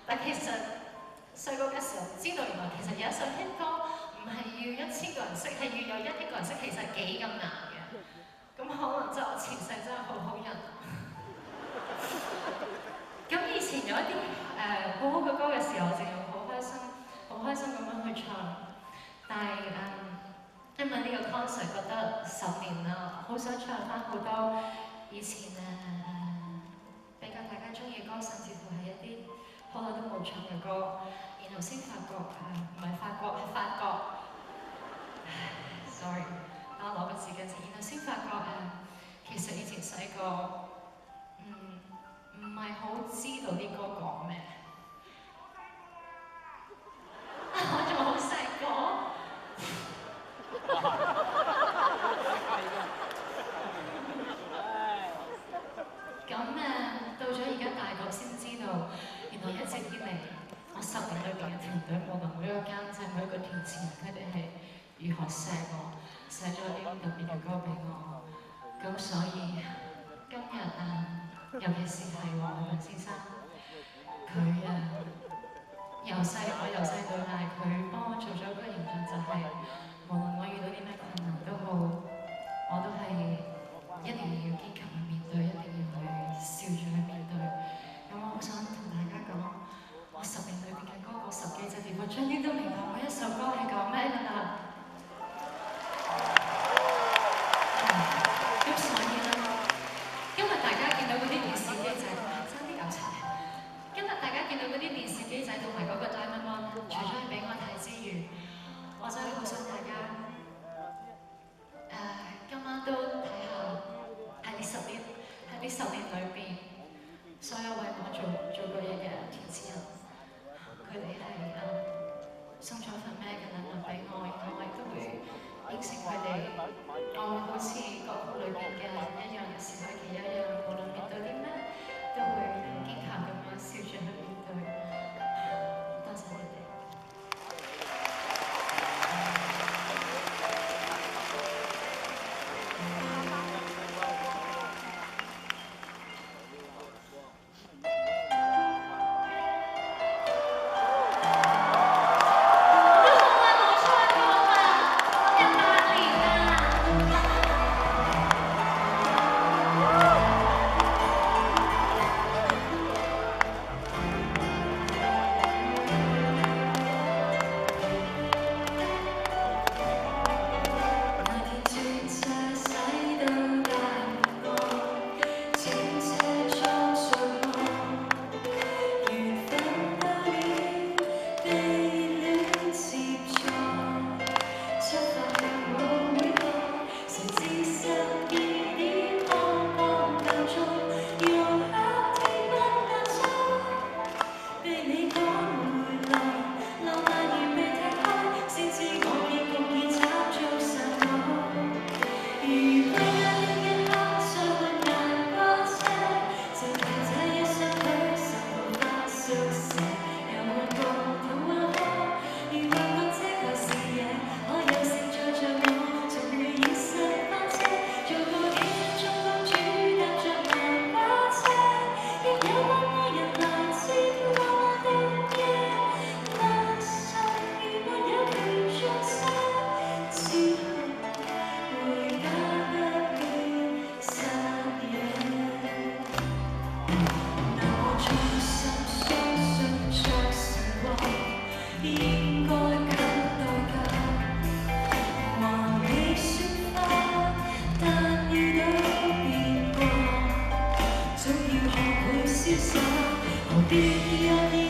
但其實細個嘅時候知道原來其實有一首 hit 歌唔係要1000個人識，係要有1億個人識，其實幾咁難嘅。咁可能真係我前世真係好人。咁以前有一啲好好嘅歌嘅時候，我淨係好開心，好開心咁樣去唱。但係因為呢個 concert 覺得10年啦，好想唱翻好多以前比較大家中意嘅歌，甚至乎係一啲好耐都冇唱嘅歌，然後先發覺唔係法國係法國，sorry，等我攞個紙巾先，然後先發覺其實以前細個唔係好知道啲歌講咩，我仲好細個。咁到咗而家大個先知道，原來一直以嚟我10年裏邊嘅團隊，無論每一個監製、每一個填詞人，佢哋係如何寫我，寫咗啲特別嘅歌俾我。咁所以今日尤其是係黃偉文先生，佢我由細到大，佢幫我做咗一個形象，就係無論我遇到啲咩困難都好，我都係一定要堅強去面對，一定要去笑住去面對。咁我好想同大家講，我10年裏邊嘅歌，我10幾隻碟，我終於都明白每一首歌係講咩㗎啦。咁所以咧，今日大家見到嗰啲電視機仔，爭啲搞齊。今日大家見到嗰啲電視機仔同埋嗰個 Diamond One，除咗係俾我睇之餘，我真係好想大家今晚都睇下喺呢10年裏邊，所有為我做過嘢嘅填詞人，佢哋係送咗份咩嘅禮物俾我，然後我亦都會應承佢哋，我會好似歌曲裏邊嘅人一樣，有時佢哋一樣，無論面對啲咩，都會堅強咁樣笑住去面對。多謝你哋。瀟灑，何必一